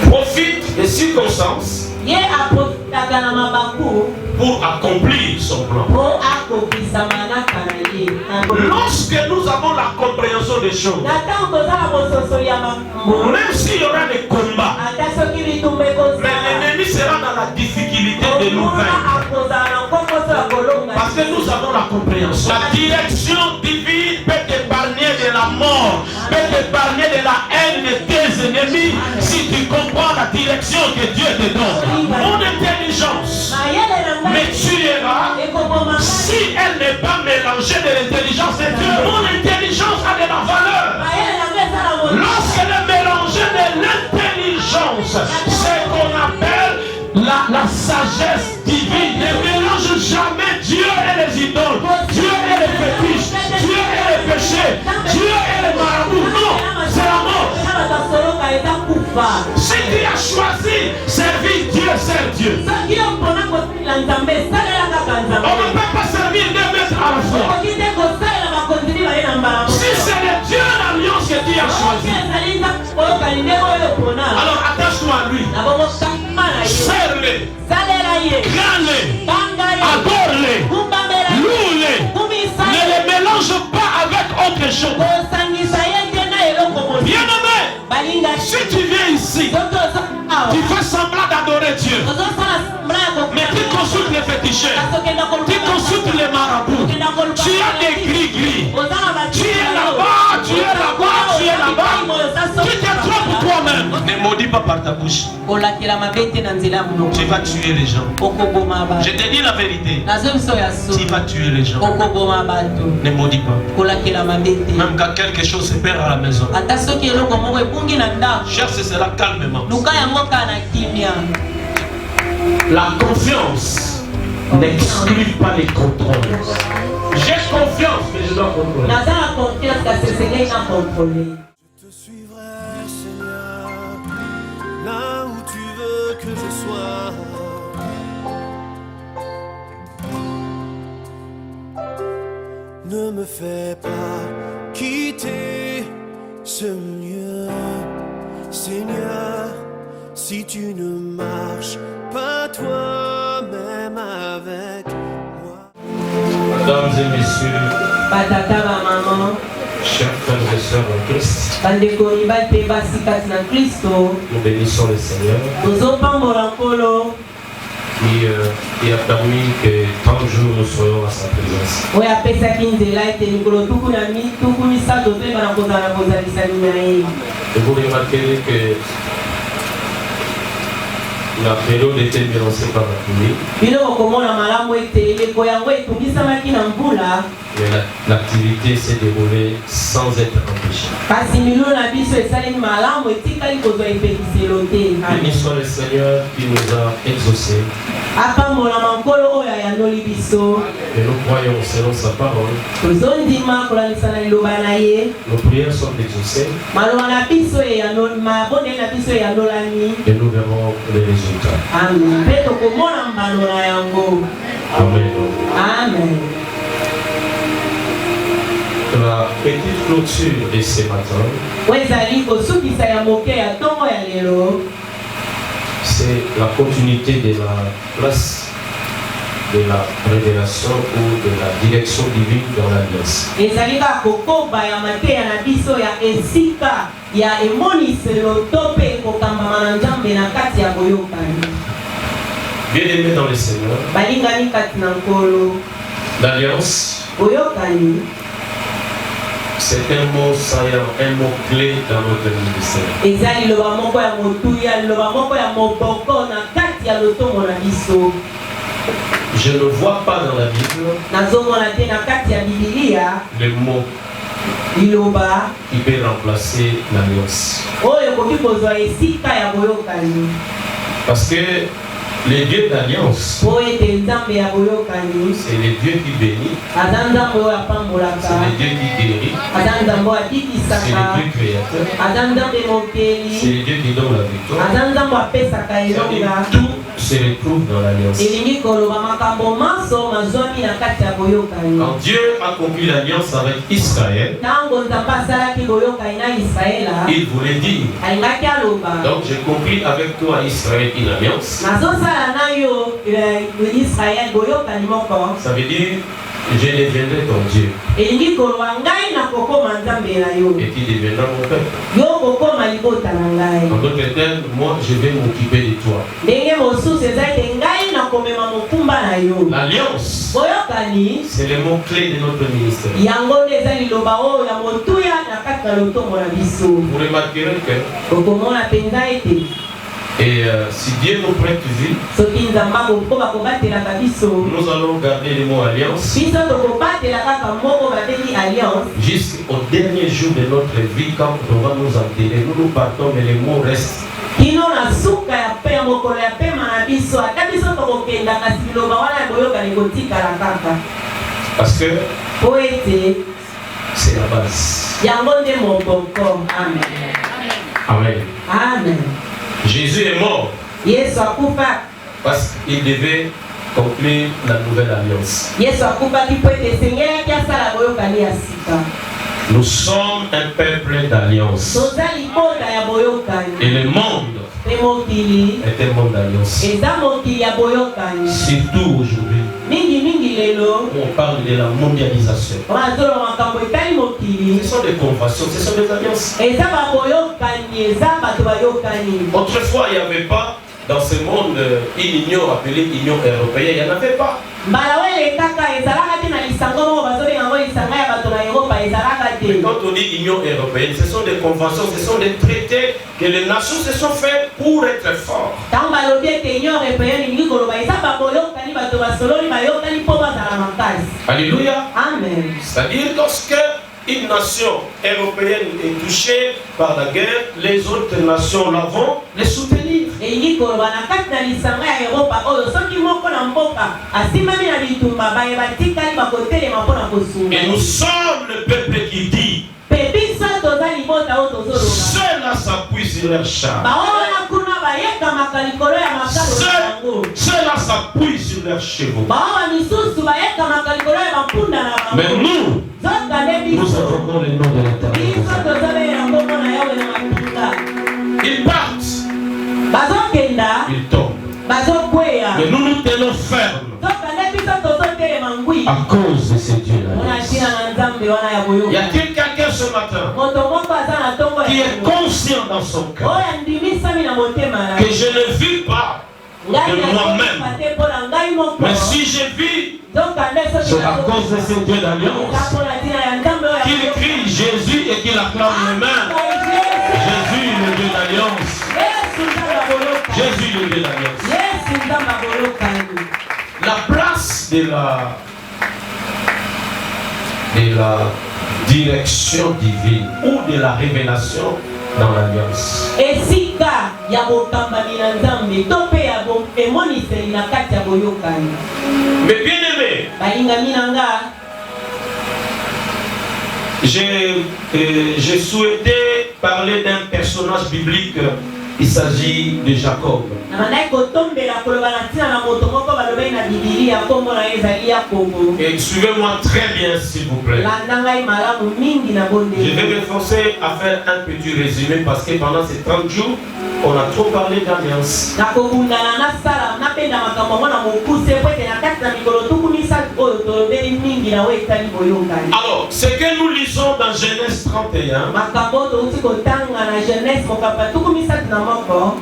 profite des circonstances pour accomplir son plan. Lorsque nous avons la compréhension des choses, même s'il y aura des combats, mais l'ennemi sera dans la difficulté de nous vaincre. Parce que nous avons la compréhension. La direction divine peut t'épargner de la mort, peut t'épargner de la haine de tes ennemis si tu comprends la direction que Dieu te donne. Mon intelligence m'étudiera si elle n'est pas mélangée de l'intelligence de Dieu. Mon intelligence a de la valeur. Lorsqu'elle est mélangée de l'intelligence, c'est qu'on appelle la sagesse divine. Ne mélange jamais Dieu et les idoles, Dieu et les fétiches, Dieu et les péchés, Dieu et les marabouts. Non, c'est la mort. Si tu as choisi servir Dieu, sers Dieu. On ne peut pas servir deux maîtres à la fois. Si c'est le Dieu l'alliance que tu as choisi, alors attache-toi à lui. Serre-le, crains-le, adore-le, loue-le. Ne le mélange pas avec autre chose. Bien-aimé, si tu viens ici, tu fais semblant d'adorer Dieu, mais tu consultes les féticheurs, tu consultes les marabouts, tu as des gris-gris, tu es là-bas, tu es là-bas, tu es là-bas, tu te trompes toi-même. Ne maudis pas par ta bouche. Tu vas tuer les gens. Je te dis la vérité. Tu vas tuer les gens. Ne maudis pas. Même quand quelque chose se perd à la maison, cherche cela calmement. La confiance n'exclut pas les contrôles. J'ai confiance, mais je dois contrôler. Je te suivrai, Seigneur, là où tu veux que je sois. Ne me fais pas quitter ce lieu, Seigneur, si tu ne marches pas toi-même avec moi. Mesdames et messieurs, chers frères et sœurs en Christ, nous bénissons le Seigneur qui a permis que 30 jours nous soyons à sa présence. Et vous remarquerez que la période était mélangée par la pluie. Mais l'activité s'est déroulée sans être empêchée. Béni soit le Seigneur qui nous a exaucés. Et nous croyons selon sa parole. Nos prières sont exaucées. Et nous verrons les résultats. Amen. Amen. La petite clôture de ce matin, c'est la continuité de la place de la révélation ou de la direction divine dans l'alliance. Bien-aimés dans le Seigneur, l'alliance, c'est un mot saillant, un mot clé dans notre ministère. Je ne vois pas dans la Bible le mot qui peut remplacer l'alliance. Parce que Les dieux d'alliance, c'est les dieux qui bénissent, c'est les dieux qui guérissent, c'est les dieux créateurs, c'est les dieux qui donnent la victoire. Tout se retrouve dans l'alliance. Quand Dieu a accompli l'alliance avec Israël, il voulait dire, donc j'ai compris avec toi Israël une alliance. Ça veut dire je deviendrai ton Dieu et tu deviendras mon peuple. En d'autres termes, moi je vais m'occuper de toi. L'alliance, c'est le mot clé de notre ministère. Vous remarquerez que et si Dieu nous prête vie, nous allons garder le mot alliance jusqu'au dernier jour de notre vie. Quand on va nous enterrer, nous partons, mais le mot reste. Parce que c'est la base. Amen. Amen. Jésus est mort parce qu'il devait conclure la nouvelle alliance. Nous sommes un peuple d'alliance. Et le monde est un monde d'alliance. Surtout aujourd'hui, on parle de la mondialisation. Ce sont des conventions, ce sont des alliances. Autrefois, il n'y avait pas dans ce monde une union appelée Union européenne. Il n'y en avait pas. Quand on dit Union européenne, ce sont des conventions, ce sont des traités que les nations se sont faits pour être forts. Alléluia. Amen. C'est-à-dire lorsque une nation européenne est touchée par la guerre, les autres nations la vont les soutenir. Et nous sommes le peuple qui dit, ceux-là s'appuient sur leur char. Ceux-là s'appuient sur leurs chevaux. Mais nous avons le nom de l'Éternel. Ils partent. Ils tombent. Mais nous nous tenons fermes à cause de ces dieux-là. Y a-t-il quelqu'un ce matin qui est conscient dans son cœur que je ne vis pas de moi-même, mais si je vis, c'est à cause de ces dieux d'alliance qu'il crie Jésus et qu'il acclame les mains. Jésus le Dieu d'alliance. Jésus le Dieu d'alliance. La place de la direction divine ou de la révélation dans l'alliance. Mais bien aimé, j'ai souhaité parler d'un personnage biblique. Il s'agit de Jacob. Et suivez-moi très bien s'il vous plaît. Je vais m'efforcer à faire un petit résumé parce que pendant ces 30 jours, on a trop parlé d'alliance. Alors, ce que nous lisons dans Genèse 31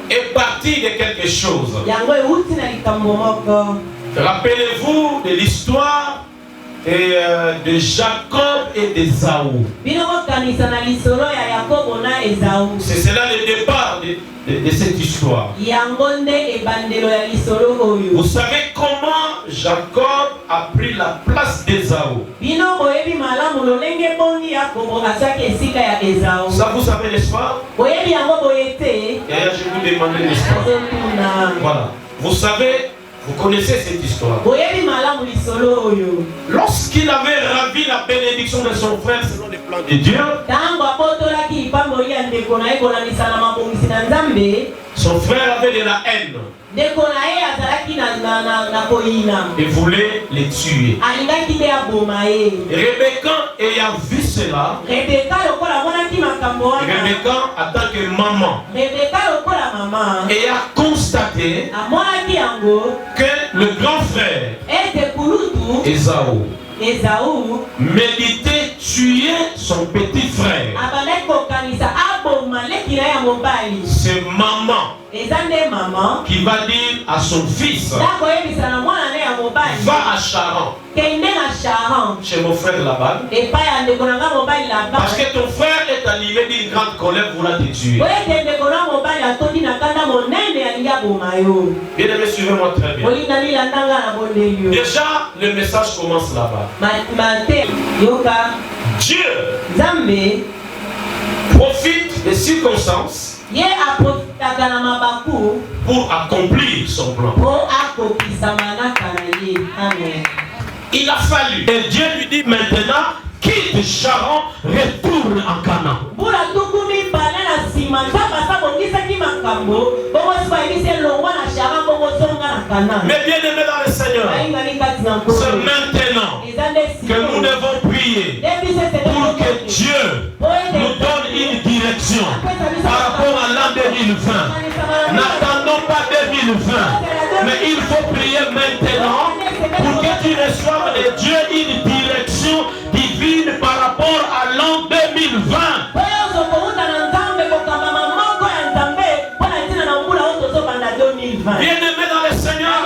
est parti de quelque chose. Rappelez-vous de l'histoire de Jacob et d'Ésaü. C'est cela le départ de cette histoire. Vous savez comment Jacob a pris la place d'Ésaü? Ça vous savez, n'est-ce pas? Et je vous demande, n'est-ce pas? Voilà. Vous savez, vous connaissez cette histoire. Lorsqu'il avait ravi la bénédiction de son frère selon les plans de Dieu, son frère avait de la haine. Il voulait les tuer. Rebecca ayant vu cela, Rebecca en tant que maman, ayant constaté que le grand frère Ésaü méditait tuer son petit frère. C'est maman qui va dire à son fils, va à Charan, chez mon frère Laban, parce que ton frère est animé d'une grande colère pour la tuer. Bien aimé, suivez-moi très bien. Déjà, le message commence là-bas. Dieu profite des circonstances pour accomplir son plan. Il a fallu. Et Dieu lui dit maintenant, quitte Charan, retourne en Canaan. Mais bien aimé dans le Seigneur, c'est maintenant que nous devons prier pour que Dieu nous donne une direction par rapport à l'an 2020. N'attendons pas 2020, mais il faut prier maintenant pour que tu reçoives de Dieu une direction divine par rapport à l'an 2020. Bien-aimé dans le Seigneur,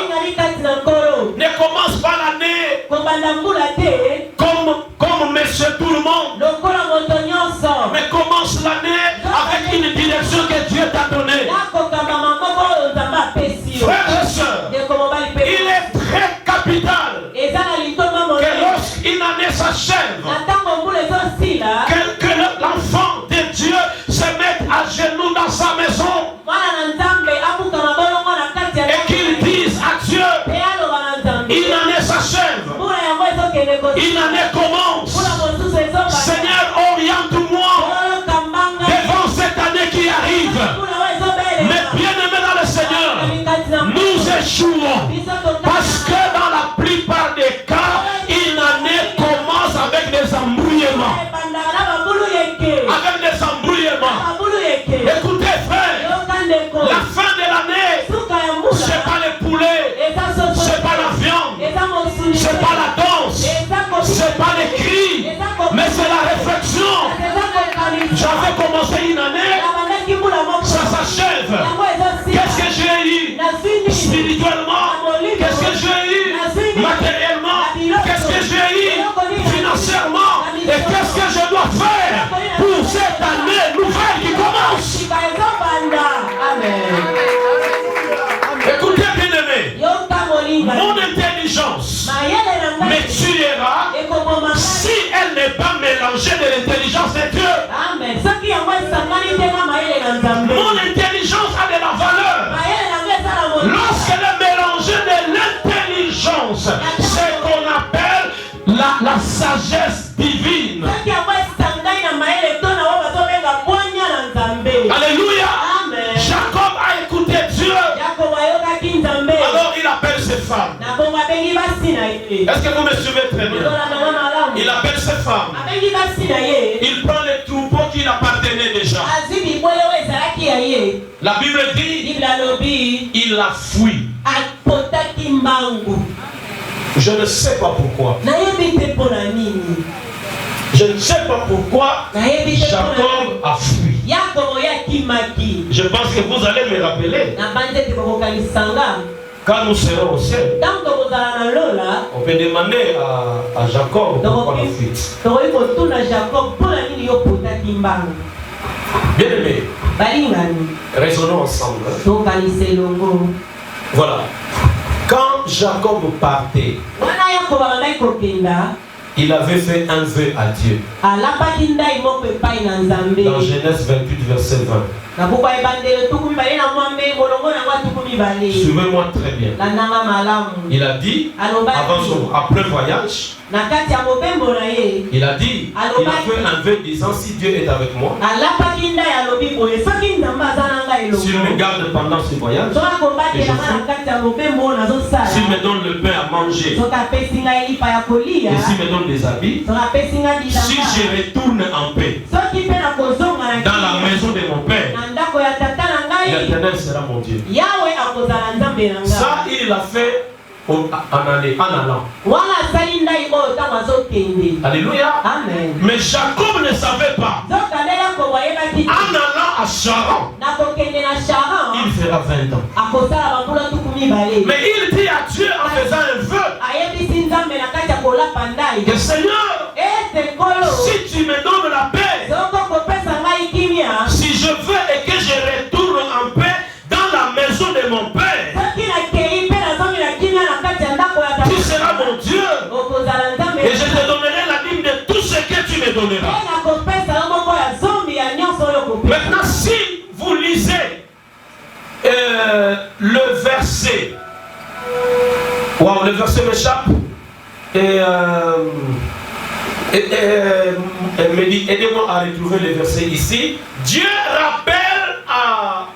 ne commence pas l'année comme monsieur tout le monde, mais commence l'année avec une direction que Dieu t'a donnée. Frères et sœurs, il est très capital que lorsqu'une année s'achève, que l'enfant de Dieu se mette à genoux dans sa maison et qu'il dise à Dieu, une année s'achève, une année commence. Seigneur, oriente-moi devant cette année qui arrive. Mais bien aimé dans le Seigneur, nous échouons parce que dans la plupart des cas, une année commence avec des embrouillements. Avec des embrouillements. Écoutez frère, la fin de l'année, c'est pas les poulets, c'est pas la viande, c'est pas la danse, c'est pas les cris, mais c'est la réflexion. J'avais commencé une année, ça s'achève. Qu'est-ce que j'ai eu spirituellement? Qu'est-ce que j'ai eu matériellement? Qu'est-ce que j'ai eu financièrement? Et qu'est-ce que je dois faire pour cette année nouvelle qui commence? Écoutez bien aimé, mon intelligence me tuera si elle n'est pas mélangée de l'intelligence de Dieu. Mon intelligence a de la valeur lorsqu'elle est mélangée de l'intelligence, ce qu'on appelle la sagesse divine. Alléluia. Jacob a écouté Dieu. Alors il appelle ses femmes. Est-ce que vous me suivez très bien? Il appelle ses femmes. Il prend les troupeaux qui l'appartenaient déjà. La Bible dit, il a fui. Je ne sais pas pourquoi. Je ne sais pas pourquoi Jacob a fui. Je pense que vous allez me rappeler. Quand nous serons au ciel, on peut demander à Jacob pourquoi la fuite. Bien aimé, raisonnons ensemble. Voilà. Quand Jacob partait, il avait fait un vœu à Dieu. Dans Genèse 28, verset 20. Suivez-moi très bien. Il a dit, après voyage, il a dit, il a fait un vœu disant, si Dieu est avec moi, s'il me garde pendant ce voyage, s'il me donne le pain à manger, et s'il me donne des habits, si je retourne en paix dans la maison de mon père, l'Éternel sera mon Dieu. Ça, il l'a fait en allant. Alléluia. Amen. Mais Jacob ne savait pas. En allant à Charan, il fera 20 ans. Mais il dit à Dieu en faisant un vœu que Seigneur, si tu me donnes la paix, si je veux et que je retourne en paix dans la maison de mon père, tu seras mon Dieu et je te donnerai la dîme de tout ce que tu me donneras. Maintenant, si vous lisez le verset, wow, le verset m'échappe, me dit, aidez-moi à retrouver le verset ici. Dieu rappelle à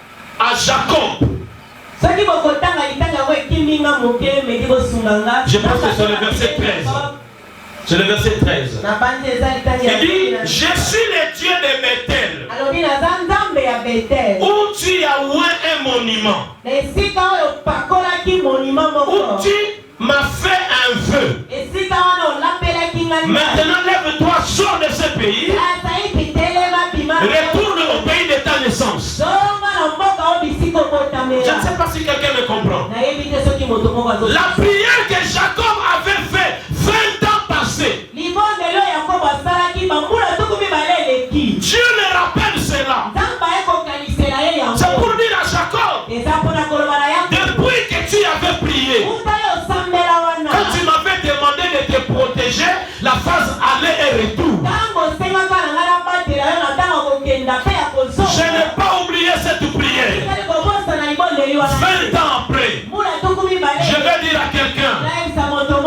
Jacob. Je pense que c'est le verset 13. C'est le verset 13. Il dit, je suis le Dieu de Bethel, où tu as oint un monument, où tu m'as fait un vœu. Maintenant lève-toi, sors de ce pays, retourne au pays de ta naissance. Je ne sais pas si quelqu'un me comprend. La prière que Jacob avait fait 20 ans passés, Dieu le rappelle cela. C'est pour dire à Jacob, depuis que tu avais prié, quand tu m'avais demandé de te protéger, la phase aller et retour, je n'ai pas oublié cette prière. 20 ans après, je vais dire à quelqu'un,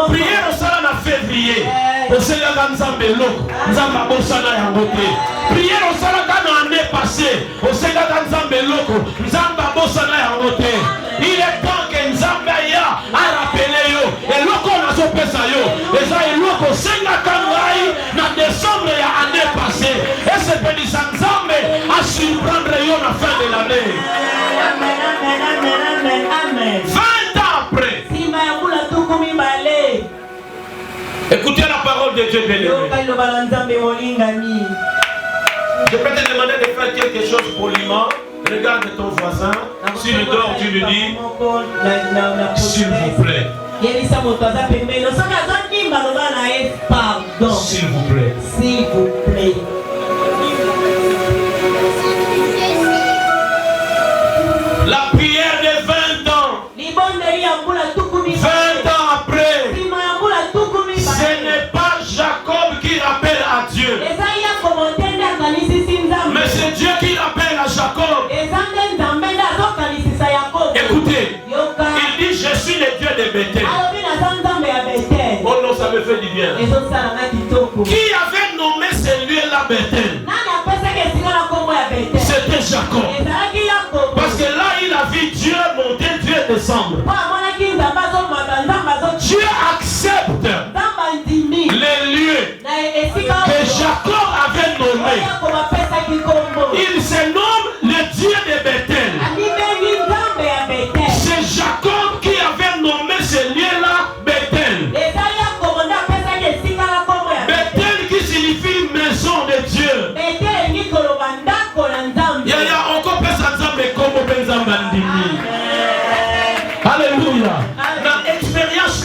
prière au salon à février, au Seigneur Nzambe Loko, Nzamba Bosana Yangote. Prière au salon l'année passée, au Seigneur Nzambe Loko, Nzamba Bosana Yangote. Il est temps que Nzamba ya a rappelé yo, et Loko n'a pas pesa yo, et ça est Loko Senga Kangai, dans décembre ya année passée, et c'est béni Nzambe à surprendre yo la fin de l'année. Amen. 20 ans après. Écoutez la parole de Dieu bien-aimé. Je peux te demander de faire quelque chose poliment. Regarde ton voisin. S'il dort, tu lui dis, s'il vous plaît. S'il vous plaît. S'il vous plaît. La prière de 20 ans. 20 ans après. Ce n'est pas Jacob qui rappelle à Dieu, mais c'est Dieu qui rappelle à Jacob. Écoutez, il dit, je suis le Dieu de Bethel. Oh non, ça me fait du bien. Qui avait nommé celui-là Bethel? C'était Jacob. Parce que là, il a vu Dieu monter, Dieu descendre. Dieu accepte les lieux que Jacob avait nommés. Il se nomme le Dieu de Bethel. C'est Jacob qui avait nommé ce lieu-là Bethel. Bethel qui signifie maison de Dieu. Alléluia. Dans l'expérience,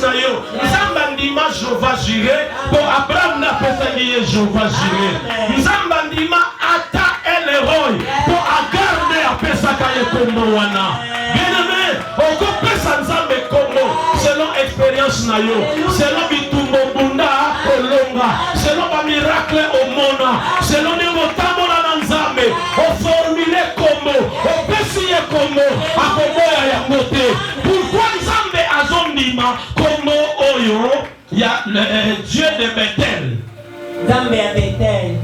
Jéhovah Jireh, pour Abraham n'a pas dit Jéhovah Jireh. Nzambandima ata el héros pour agarder à Pesakaye Komo wana. Bien-aimé, on peut s'ensemble Komo selon expérience nayo, selon bitumbo bunda olonga selon le miracle au monde, selon le motambola na nzambe, au formulé comme, au pessier comme, à Komoya Yangote. Pourquoi nzambe azondima comme oyo, il y a le Dieu de Bethel.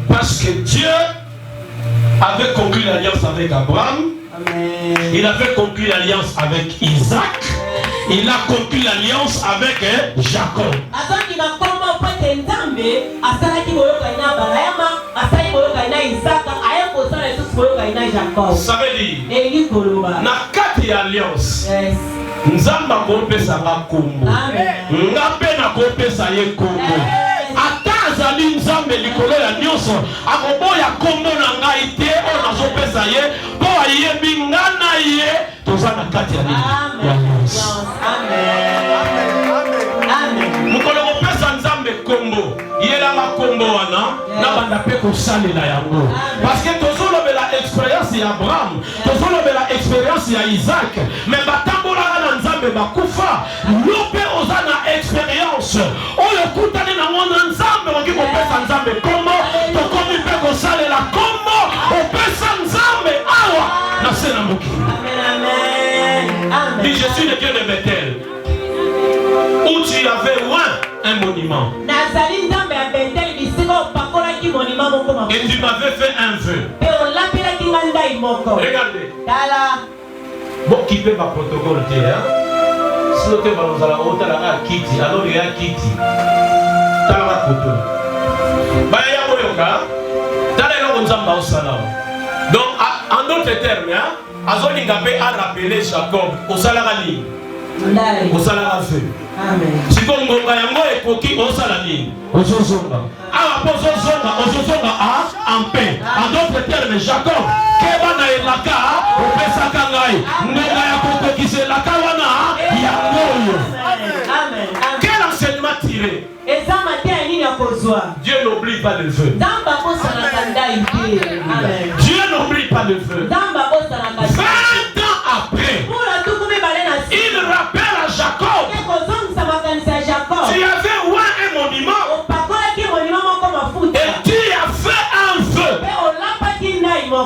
Parce que Dieu avait conclu l'alliance avec Abraham. Amen. Il avait conclu l'alliance avec Isaac. Il a conclu l'alliance avec Jacob. Ça veut dire, na kati alliance, nzamba kopesa nga kombo, nga pe na kopesa ye kombo. Ata azali nzambe likolo ya nyonso, akoboya kombo na ngai te o nazopesa ye, po ayebi nga na ye, toza na kati ya alliance. Mukolo kopesa nzambe kombo, yelanga kombo wana, na banda pe kosalela yango. Parce que tozolobela expérience ya Abraham, tozolobela expérience ya Isaac, mais batambolaka na nzambe bakufa, lope oza na expérience. Oyo kutani na mwana nzambe oki kopesa nzambe kombo, tokomi pe kosalela kombo, opesa nzambe awa na se na moki. Dis, je suis le Dieu de Bethel, où tu avais loin un monument. Et tu m'avais fait un vœu. Regardez. Bon, qui peut ma protocole, si tu es dans la haute, Kitty, alors il y a Kitty. Tu as la photo. Donc, en d'autres termes, Azolingabe a rappelé Jacob au Salarani. Au Salarafeu. Si tu as un ekoki au Salani, au Zozonga. Ah, pour Zozonga, au Zozonga en paix. En d'autres termes, Jacob, Kebana et Laka, au Pesakangai, Nega Yakoki, c'est Laka Wana, Yakoyo. Quel enseignement tiré? Dieu n'oublie pas le feu. Dieu n'oublie pas le feu. 20 ans après, il rappelle à Jacob, tu avais oué un monument et tu as fait un vœu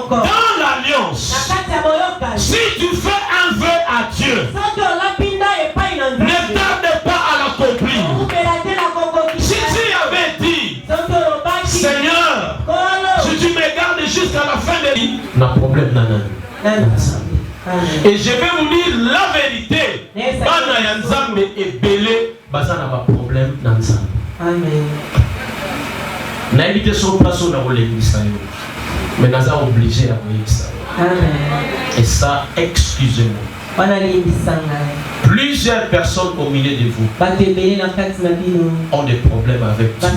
dans l'alliance. Si tu fais un vœu à Dieu, ne tarde pas à l'accomplir. Si tu avais dit, Seigneur, si tu me gardes jusqu'à la fin de vie, n'a problème, nanan. Et je vais vous dire la vérité. Bana yanzambe est belé, bazana pas problème nanzambe. Amen. Na évité son place on a l'église mais naza obligé à voir ça. Amen. Et ça, excusez-moi. Plusieurs personnes au milieu de vous ont des problèmes avec Dieu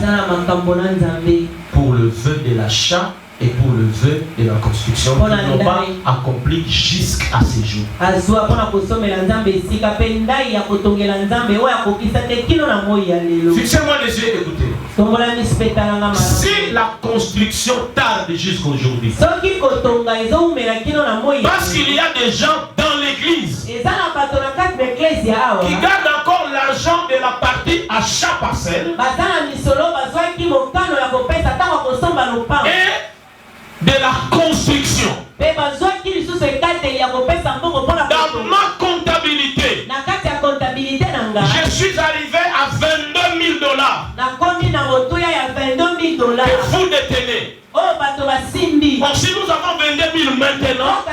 pour le vœu de l'achat et pour le vœu de la construction qu'ils n'ont pas accompli jusqu'à ce jour. Fixez-moi les yeux et écoutez. Si la construction tarde jusqu'à aujourd'hui, parce qu'il y a des gens dans l'église qui gardent encore l'argent de la partie achat parcelle et de la construction. Dans ma comptabilité, je suis arrivé à $22 $000 que vous détenez. Donc si nous avons 22 000 maintenant,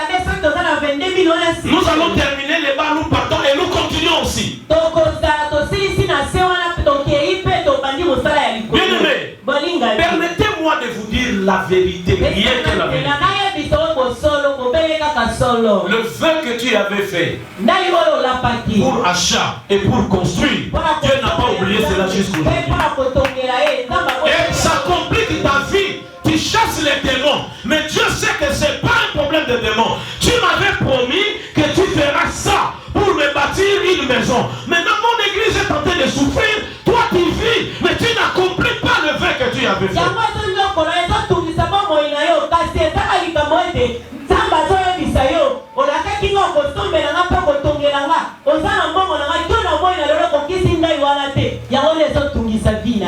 nous allons terminer les bas, nous partons et nous continuons aussi. Bien-aimés, permettez-moi de vous dire la vérité, rien que la vérité. Le vœu que tu avais fait pour achat et pour construire, Dieu n'a pas oublié cela jusqu'aujourd'hui. Et ça complique ta vie. Tu chasses les démons, mais Dieu sait que ce n'est pas un problème de démons. Tu m'avais promis que tu feras ça pour me bâtir une maison. Maintenant mon église est en train de souffrir. Toi tu vis, mais tu n'accomplis pas le vœu que tu avais fait.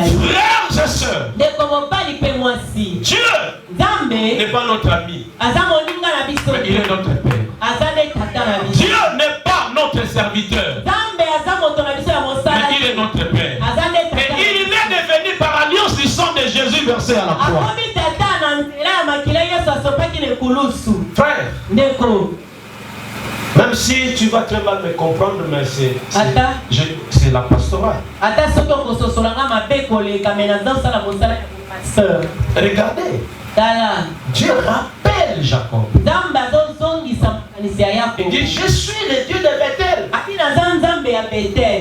Frères et sœurs, n'est pas notre ami, mais il est notre Père. Dieu n'est pas notre serviteur, mais il est notre Père. Et il est devenu par alliance du sang de Jésus versé à la croix. Frère, même si tu vas très mal me comprendre, mais c'est la pastorale. Regardez, Dieu rappelle Jacob. Il dit, je suis le Dieu de Bethel.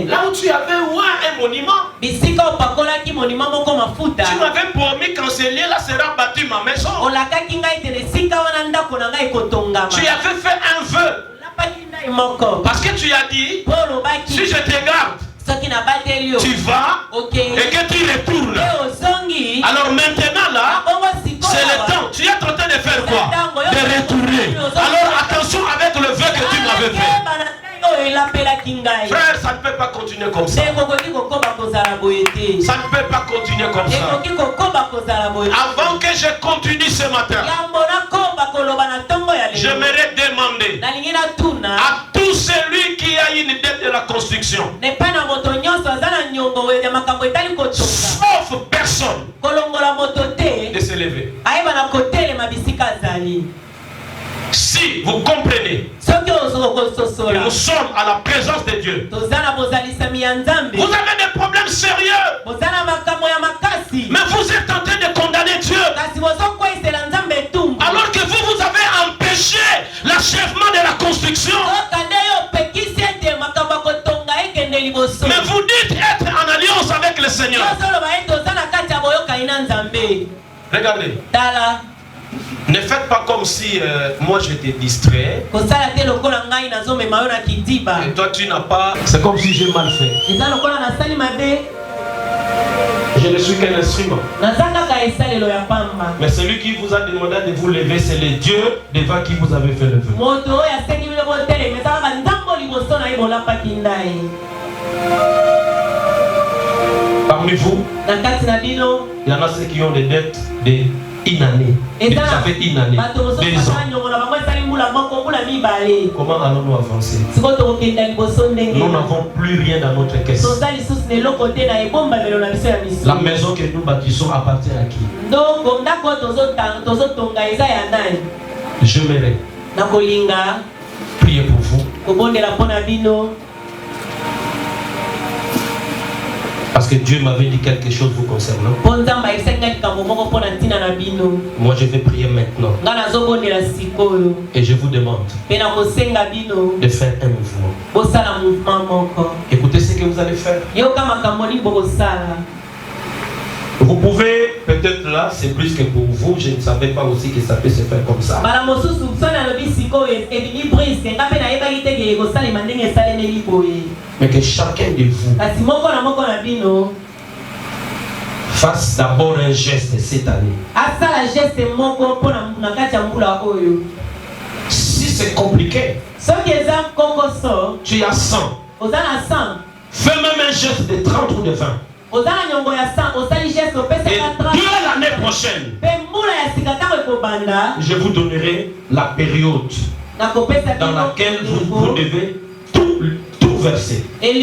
Là où tu avais un monument, tu m'avais promis qu'en ce lieu-là sera bâtie ma maison. Tu avais fait un vœu. Parce que tu as dit, si je te garde, tu vas et que tu retournes. Alors maintenant là, c'est le temps. Tu es en train de faire quoi? De retourner. Alors attention avec le vœu que tu m'avais fait. Frère, ça ne peut pas continuer comme ça. Ça ne peut pas continuer comme ça. Avant que je continue ce matin, j'aimerais demander à tout celui qui a une idée de la construction, sauf personne, de se lever. Si vous comprenez que nous sommes à la présence de Dieu, vous avez des problèmes sérieux, mais vous êtes en train de condamner Dieu, alors que vous avez empêché l'achèvement de la construction. Mais vous dites être en alliance avec le Seigneur. Regardez. Ne faites pas comme si moi j'étais distrait. Et toi tu n'as pas. C'est comme si j'ai mal fait. Je ne suis qu'un instrument. Mais celui qui vous a demandé de vous lever, c'est le Dieu devant qui vous avez fait le vœu. Parmi vous, il y en a ceux qui ont des dettes de une année. Et ça fait une année, 2 ans. Comment allons-nous avancer? Nous n'avons plus rien dans notre caisse. La maison que nous bâtissons appartient à qui? J'aimerais prier pour vous. Parce que Dieu m'avait dit quelque chose vous concernant. Moi je vais prier maintenant. Et je vous demande de faire un mouvement. Écoutez ce que vous allez faire. Vous pouvez, peut-être là, c'est plus que pour vous, je ne savais pas aussi que ça peut se faire comme ça. Mais que chacun de vous fasse d'abord un geste cette année. Si c'est compliqué, tu as 100. Fais même un geste de 30 ou de 20. Et dès l'année prochaine, je vous donnerai la période dans laquelle vous devez tout verser. Mais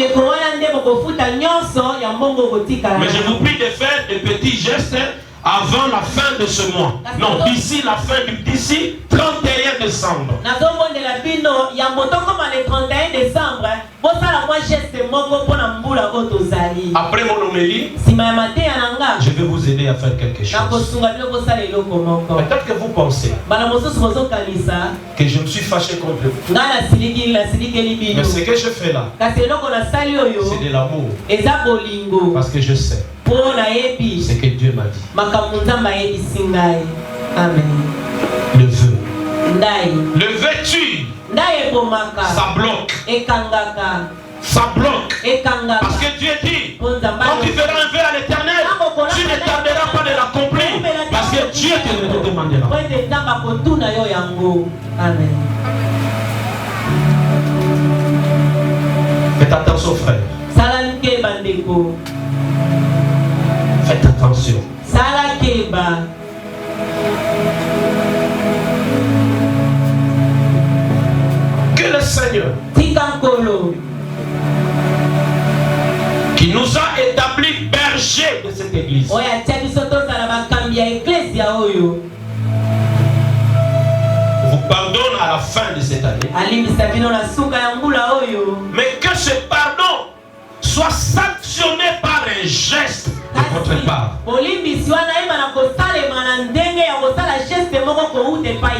je vous prie de faire des petits gestes avant la fin de ce mois. Non, d'ici la fin d'ici 31 décembre. Après mon homélie, je vais vous aider à faire quelque chose. Peut-être que vous pensez que je me suis fâché contre vous. Mais ce que je fais là, c'est de l'amour. Parce que je sais ce que Dieu m'a dit. Amen. Le vœu. Le vœu tue. Ça bloque. Ça bloque. Parce que Dieu dit, quand tu feras un vœu à l'Éternel, tu ne tarderas pas de l'accomplir. Parce que Dieu te demandera. Amen. Faites attention, frère. Faites attention. Seigneur qui nous a établi berger de cette église vous pardonne à la fin de cette année. Mais que ce pardon soit sanctionné par un geste de votre part.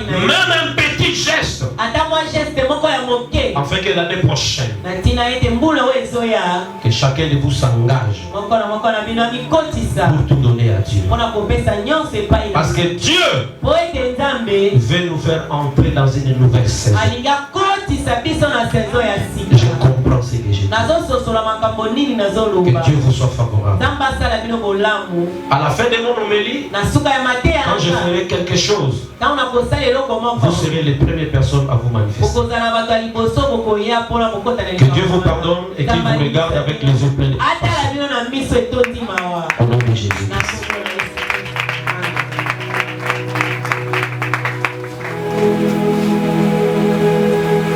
Même un petit geste. Afin que l'année prochaine, que chacun de vous s'engage pour tout donner à Dieu. Parce que Dieu veut nous faire entrer dans une nouvelle saison. Je comprends ce que je dis. Que Dieu vous soit favorable. À la fin de mon homélie, quand je ferai quelque chose, vous serez les premières personnes à vous manifester. Que Dieu vous pardonne et qu'il vous regarde avec les yeux pleins de compassion. Au nom de Jésus.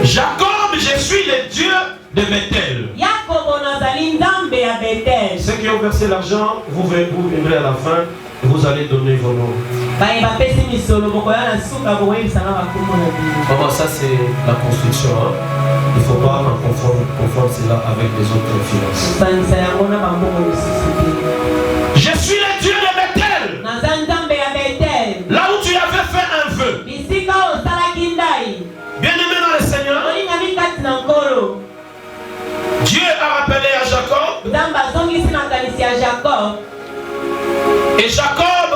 Jacob, je suis le Dieu de Bethel. Ceux qui ont versé l'argent, vous viendrez à la fin et vous allez donner vos noms. Maman, ça c'est la construction. Hein? Il ne faut pas confondre cela avec les autres finances. Je suis le Dieu de Bethel. Là où tu avais fait un vœu. Bien-aimé dans le Seigneur, Dieu a rappelé à Jacob. Et Jacob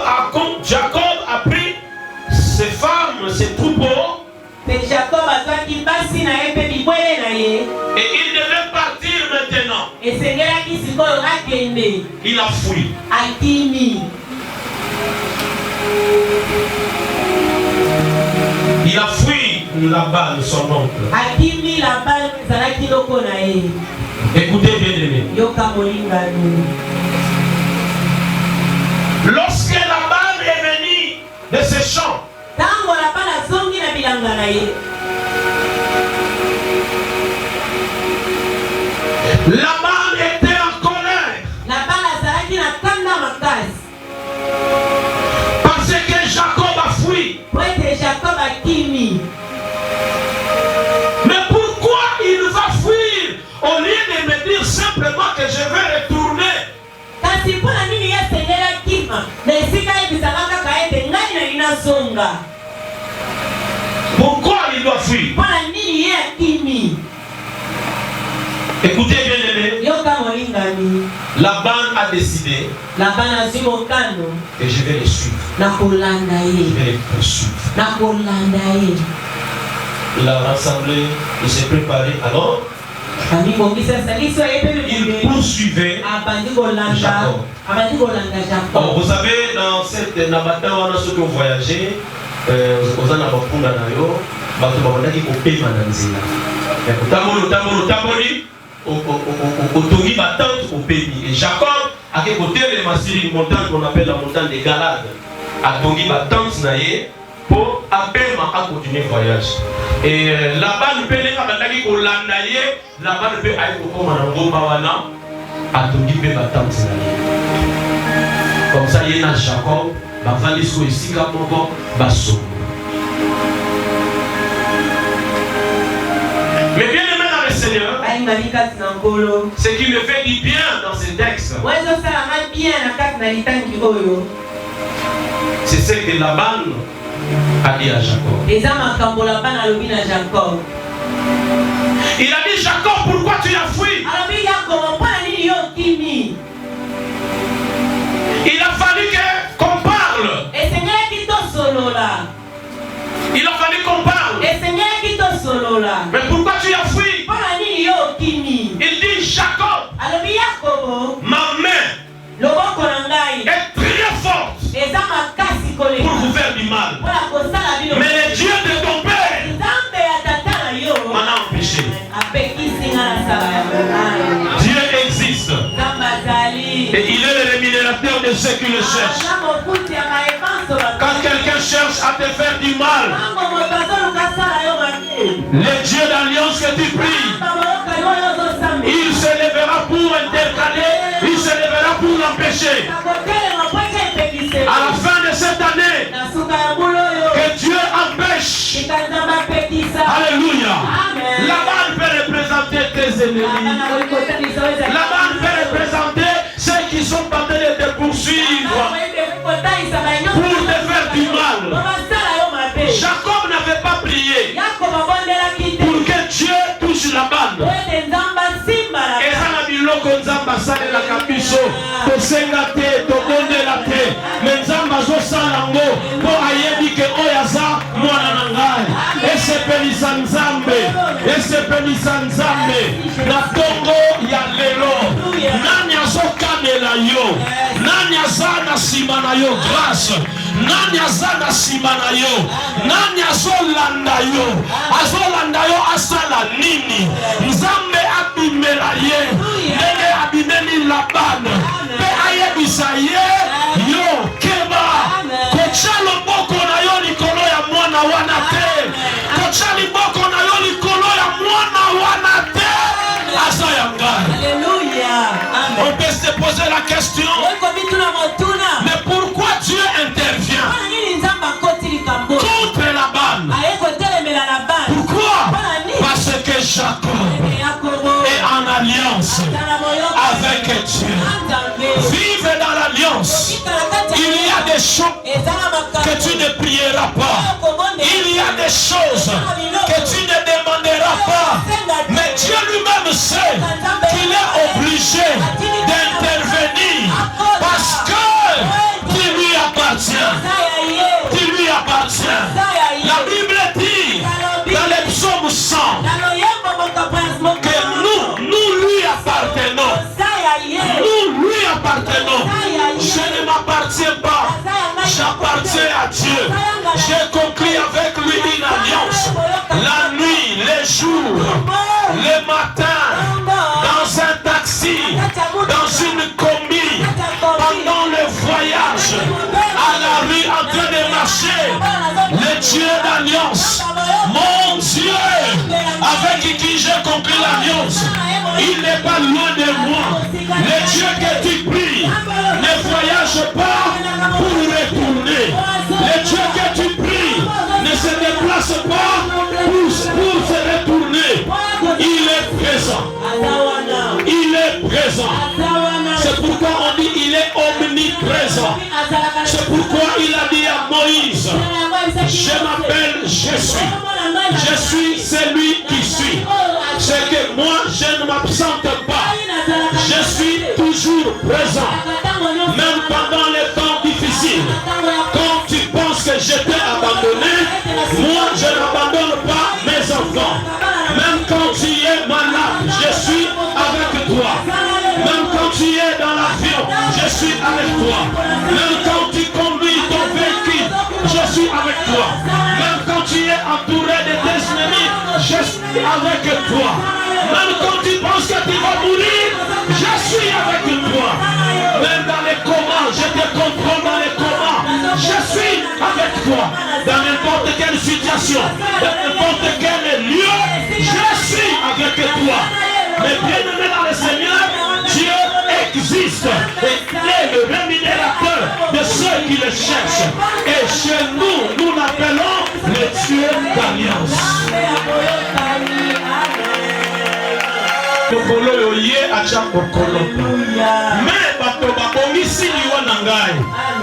a pris ses femmes, ses troupeaux. Et il devait partir maintenant. Il a fui. Il a fui Laban, son oncle. Écoutez bien aimé. Lorsque Laban est venu de ses champs, Laban était en colère. Parce que Jacob a fui. Mais pourquoi il va fuir au lieu de me dire simplement que je vais retourner? Pourquoi il doit fuir? Écoutez bien aimé, Laban a décidé que je vais les suivre. Je vais les poursuivre. Il a rassemblé, il s'est préparé. Alors, il poursuivait Jacob. Oh, vous savez, dans cette nabata, on a ceux qui ont voyagé, aux Anabakunda Nayo, Batomabandaki au pays Mananzila. Tamoli, au Tongi Batante au pays. Et Jacob, à quel côté les massifs, une montagne qu'on appelle la montagne des Galades, à Tongi Batante Naye, pour Abema à continuer le voyage. Et là-bas, nous pouvons aller au Landaye, là-bas, nous pouvons aller au Komanango à Tongi Batante Naye. Comme ça, il y a Jacob, Bavalisco ici, Kamongo, Basso. Mais bien aimé dans le Seigneur, ce qui me fait du bien dans ce texte, c'est ce que Laban a dit à Jacob. Il a dit Jacob, pourquoi tu as fui? Il a fallu qu'on parle. Il a fallu qu'on parle. Mais pourquoi tu as fui? Il dit Jacob, ma main est très forte pour vous faire du mal. Mais le Dieu de ton père m'en a empêché. Dieu existe. Et il est le rémunérateur de ceux qui le cherchent. Quand quelqu'un cherche à te faire du mal, le Dieu d'alliance que tu tu pries, il se lèvera pour intercaler, il se lèvera pour l'empêcher. À la fin de cette année, que Dieu empêche. Alléluia. Laban peut représenter tes ennemis. Laban peut représenter ceux qui sont en train de te poursuivre pour te faire du mal. Jacob n'avait pas prié pour que Dieu touche Laban. Et ça n'a mis l'eau qu'on zamba sale la capisso. Pour s'engater, pour donner la tête. Mais zamba zo salango. Pour ayebi que oyaza mwana nangai. Et c'est pelisa nzambe. Et c'est pelisa nzambe. Na tongo ya lelo. Nani azo kamela yo. Nani azana simana yo grâce. Nani azana simana yo. Nani azolanda yo. Azolanda yo asala nini. Nzambe abimela ye. Nene abimeli Laban. Pe ayebisa ye. Yo keba. Kocha loboko na yo likolo ya mwana wana te. Kocha liboko na yo likolo ya mwana wana te. Asa ya ngai. Alléluia. On peut se poser la question. Mais pourquoi Dieu intervient contre Laban? Pourquoi? Parce que Jacob est en alliance avec Dieu. Vive dans l'alliance. Il y a des choses que tu ne prieras pas. Il y a des choses que tu ne demanderas pas. Mais Dieu lui-même sait qu'il est obligé d'intervenir parce que tu lui appartiens. Tu lui appartiens. La Bible dit dans les psaumes 100 que nous lui appartenons. Nous lui appartenons. Je ne m'appartiens pas. J'appartiens à Dieu. J'ai conclu avec lui une alliance. La nuit, les jours, le matin, dans un taxi, dans une combi, pendant le voyage, à la rue en train de marcher, le Dieu d'alliance, mon Dieu, avec qui j'ai conclu l'alliance, il n'est pas loin de moi. Le Dieu que tu pries ne voyage pas pour retourner. Le Dieu que tu pries ne se déplace pas pour se retourner. Il est présent. Il est présent. C'est pourquoi on dit il est omniprésent. C'est pourquoi il a dit à Moïse, je m'appelle Jésus. Je suis celui qui suis. C'est que moi je ne m'absente pas. Je suis toujours présent. Même pendant les temps difficiles. Quand tu penses que je t'ai abandonné, moi je n'abandonne pas mes enfants. Même quand tu es malade, je suis avec toi. Même quand tu es dans l'avion, je suis avec toi. Même quand tu conduis ton véhicule, je suis avec toi. Même quand tu es entouré de tes ennemis, je suis avec toi. Même quand tu penses que tu vas mourir, je suis avec toi. Même dans les comas, je te contrôle dans les comas. Je suis avec toi. Dans n'importe quelle situation, dans n'importe quel lieu, je suis avec toi. Mais bien aimé dans le Seigneur, Dieu existe et est le rémunérateur de ceux qui le cherchent. Et chez nous, nous l'appelons le Dieu d'alliance. Mais bato babongisi liwa na ngai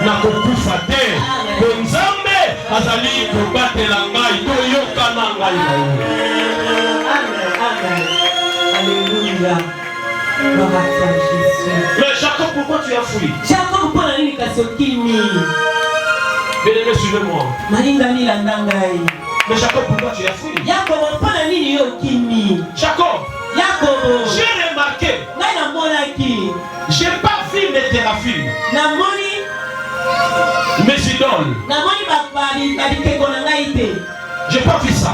na kokufa te po Nzambe azali kobatela ngai toyoka na ngai. Alléluia. Mais Jacob, pourquoi tu as fui? Jacob, pourquoi tu as fui? Bien-aimé, suivez-moi. Mais Jacob, pourquoi tu as fui? Jacob, j'ai remarqué. J'ai pas vu mes thérapies. Mes idoles. J'ai pas vu ça.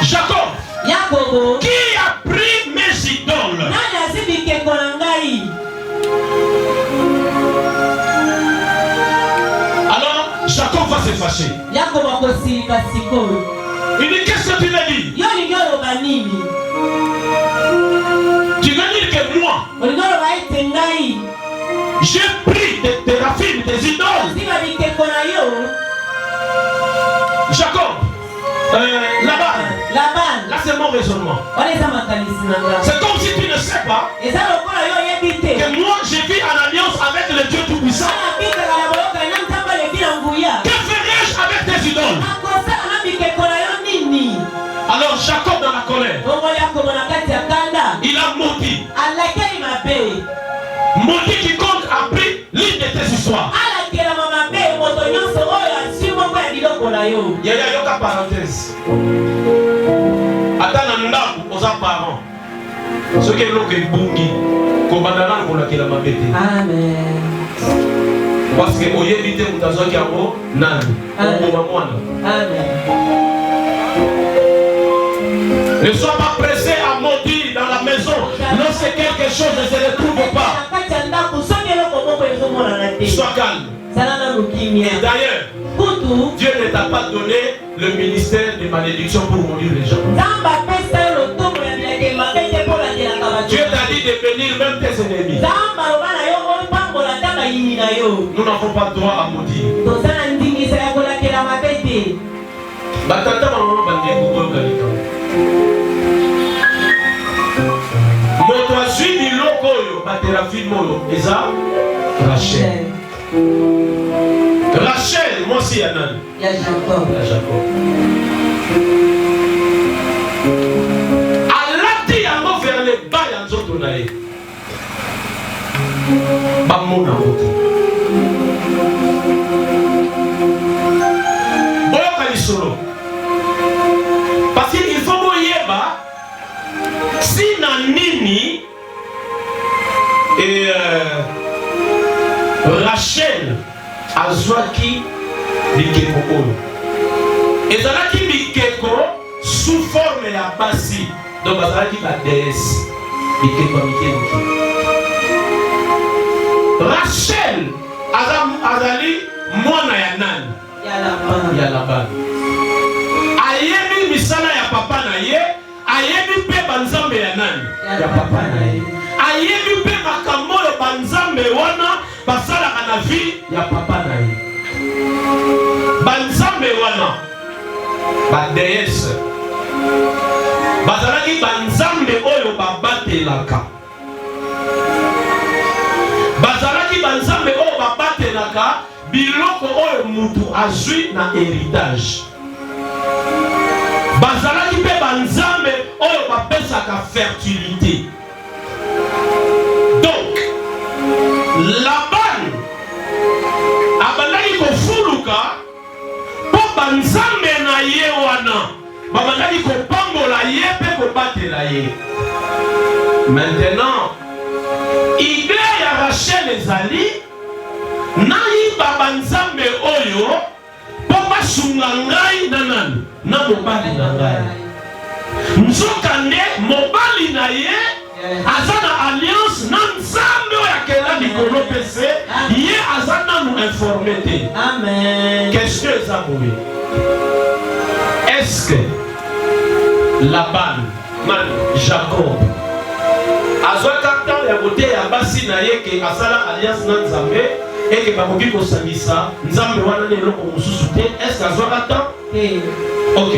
Jacob, qui a pris mes idoles? Alors, Jacob va se fâcher. Il dit, qu'est-ce que tu veux dire? Tu veux dire que moi, j'ai pris des théraphines, des idoles. Jacob, Laban. Là c'est mon raisonnement. C'est comme si tu ne sais pas que moi j'ai vu en alliance avec le Dieu Tout-Puissant. Que ferais-je avec tes idoles? Alors Jacob dans la colère, il a maudit. Maudit quiconque a pris l'une de tes histoires. Yaya yoka parenthèse. Attends un ndako aux parents. Ce qui est l'eau qui est bungi. Kobandana pour la kila mabete. Amen. Parce que au yébité ou dans un carreau, nan. Amen. Ne sois pas pressé à maudire dans la maison lorsque quelque chose ne se retrouve pas. Sois calme. Et d'ailleurs, Dieu ne t'a pas donné le ministère de malédiction pour maudire les gens. Dieu t'a dit de bénir même tes ennemis. Nous n'avons pas droit à maudire. Moto a suivi l'okoyo, batéraphine moyo, Eza, Rachel. Rachel, moi aussi Yanan. Il y a Jacob. Alati yango vers les bas yanzoto nae. Bamona vote. Boyoka lisolo. Parce qu'il faut boyeba si nanini et Rachel azwaki bikeko oyo ezalaki bikeko sous forme ya basi donc bazalaki badéesse bikeko ya mike. Rachel azali mwana ya nani? Ya Laban. Ayebi misala ya papa na ye, ayebi pe banzambe ya nani? Ya papa na ye. Ayebi pe makambo ya banzambe wana basalaka na vie ya papa na ye. Banzambe wana badéesse bazalaki banzambe oyo babatelaka. Bazalaki banzambe oyo babatelaka biloko oyo mutu azwi na héritage. Bazalaki pe banzambe oyo bapesaka fertilité. Donc Laban abandaki kofuluka po banzambe na ye wana babandaki kopambola ye pe kobatela ye. Maintenant idée ya Rachel ezali nayiba banzambe oyo po basunga ngai na nani? Na mobali na ngai. Nzokande mobali na ye aza na alliance na nzambe oyo akela likolo pese ye aza nanu informé te. Amen. Question eza boye. Est-ce que Laban, Jacob azwaka temps ya kote ya basi na ye ke asala alliance na nzambe eke bakoki kosangisa nzambe wana na eloko mosusu te? Est-ce que azwaka temps? Ok.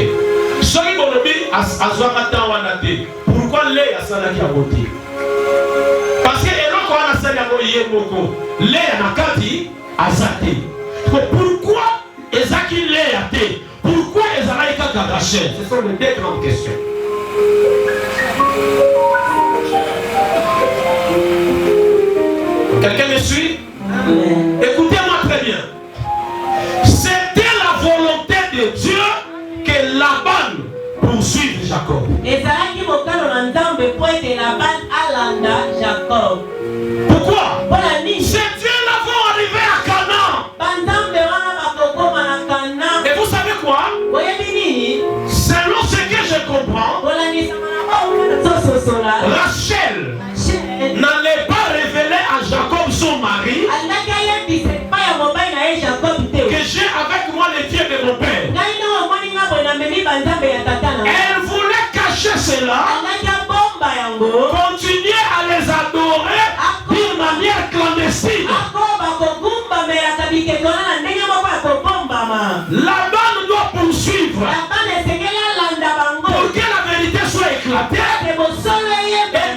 Soki bolobi azwaka temps wana te, pourquoi Léa asalaki yango te? Parce que eloko wana asali yango ye moko, Léa na kati aza te. Pourquoi ezaki Léa te? Pourquoi ezalaki kaka Rachel? Ce sont les deux grandes questions. Quelqu'un me suit? Écoutez-moi très bien. C'était la volonté de Dieu que Laban poursuive Jacob. Pourquoi? C'est Dieu l'avant arrivé à Canaan. Et vous savez quoi? Selon ce que je comprends, Rachel n'allait pas révéler à Jacob son mari que j'ai avec moi les dieux de mon père. Elle continuer à les adorer d'une manière clandestine. Laban doit poursuivre pour que la vérité soit éclatée et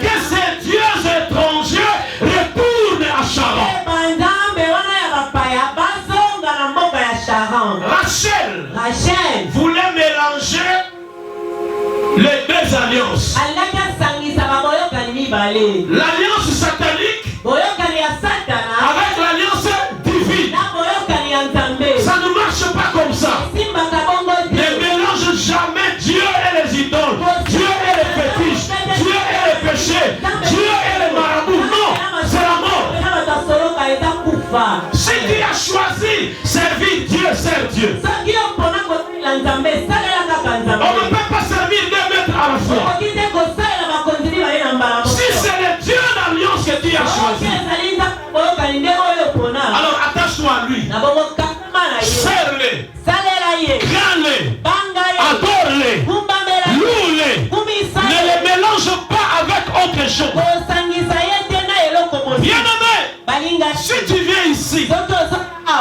que ces dieux étrangers retournent à Charan. Rachel voulait mélanger les deux alliances. L'alliance satanique avec l'alliance divine. Ça ne marche pas comme ça. Ne mélange jamais Dieu et les idoles, Dieu et les fétiches, Dieu et les péchés, Dieu et les marabouts. Non, c'est la mort. Si tu as choisi servir Dieu, serve Dieu. On ne peut pas servir 2 mètres à la fois. Si c'est le Dieu d'alliance que tu as choisi, alors attache-toi à lui. Serre-les, crains-les, adore-les, loue-les. Ne les mélange pas avec autre chose. Bien-aimé, si tu viens ici,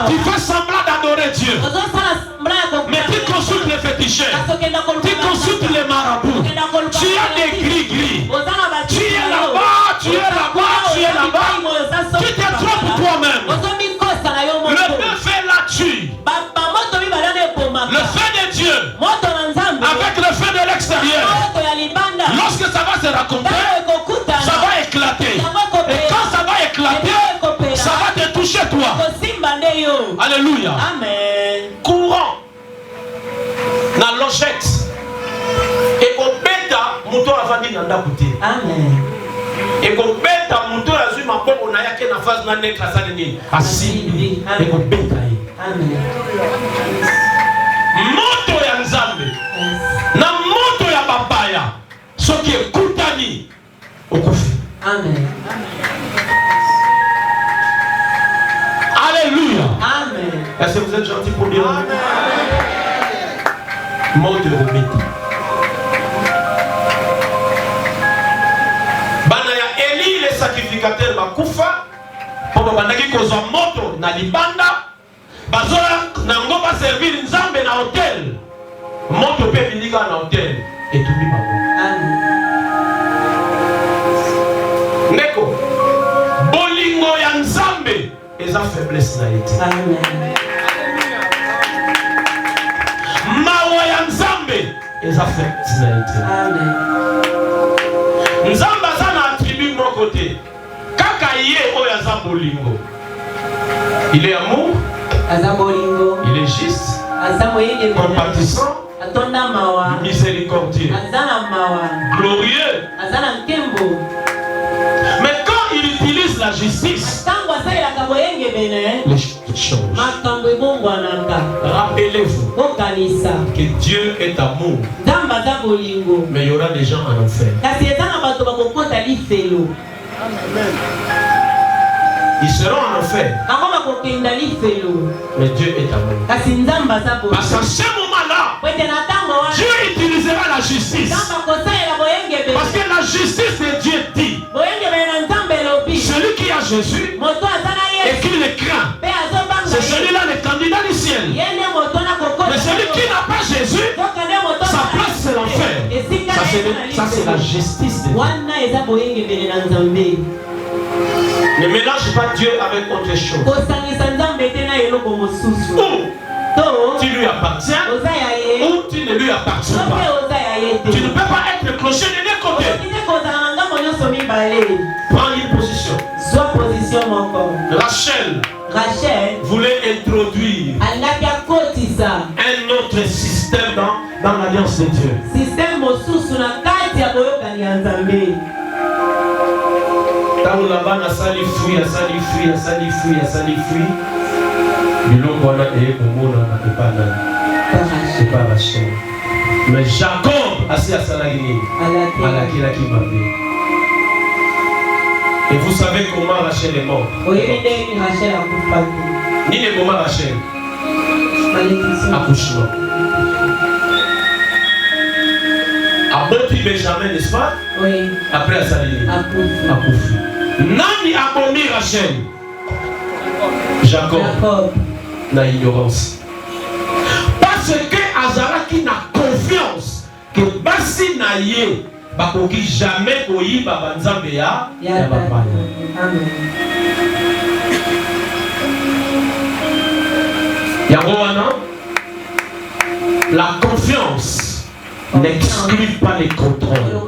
tu fais semblant d'adorer Dieu, mais tu consultes les féticheurs, tu consultes les marabouts, tu as des gris-gris, tu es là-bas, tu es là-bas, tu es là-bas, tu te trompes toi-même. Le bœuf est là-dessus. Le feu de Dieu avec le feu de l'extérieur, lorsque ça va se raconter, ça va éclater. Et quand ça va éclater, ça va te toucher toi. Alléluia. Amen. Courant na logette et qu'on bêta mouton avant de n'andabouter. Amen. Et qu'on bêta mouton à zuma pour on a yake na phase na nekla sa nini assis et qu'on bêta. Amen. Moto ya nzambe na moto ya babaya soki ekutani okufi. Amen. Alléluia. Amen. Est-ce que vous êtes gentil pour dire Amen? Moto ya bêta. Bana ya Eli le sacrificateur bakufa pour babandaki kozwa moto na libanda. Bazola nango ba servir nzambe na hotel. Moto pe bilika na hotel etumi bango. Amen. Neko bolingo ya nzambe eza faiblesse na ete. Amen. Mawa ya nzambe eza faiblesse na ete. Amen. Nzambe aza na attribut moko te. Kaka ye oyo aza bolingo. Il est amour. Il est juste, compatissant, miséricordieux, glorieux. Mais quand il utilise la justice, les choses changent. Rappelez-vous que Dieu est amour, mais il y aura des gens en enfer. Ils seront en enfer. Mais Dieu est amour. Parce qu'à ce moment-là, Dieu utilisera la justice. Parce que la justice de Dieu dit, celui qui a Jésus et qui le craint, c'est celui-là le candidat du ciel. Mais celui qui n'a pas Jésus, sa place c'est l'enfer. Ça c'est la justice de Dieu. Ne mélange pas Dieu avec autre chose. Ou tu lui appartiens, ou tu ne lui appartiens pas. Tu ne peux pas être clocher de deux côtés. Prends une position. Rachel voulait introduire un autre système dans l'alliance de Dieu. Quand Laban a sali fruit, biloko wana ekomona na epana c'est pas Rachel. Mais Jacob asi asalaki nini? Alakilaki mabe. Et vous savez comment Rachel est morte? Ni le moment Rachel accouchement. Aboti Benjamin, n'est-ce pas? Oui. Après Asalini. Akoufi. Nani abomi Rachel? Jacob. Na ignorance. Parce que Azalaki n'a confiance que basi na ye bakoki jamais koyiba banzambe ya bapaya. Amen. Yango wana, la confiance n'exclut pas les contrôles.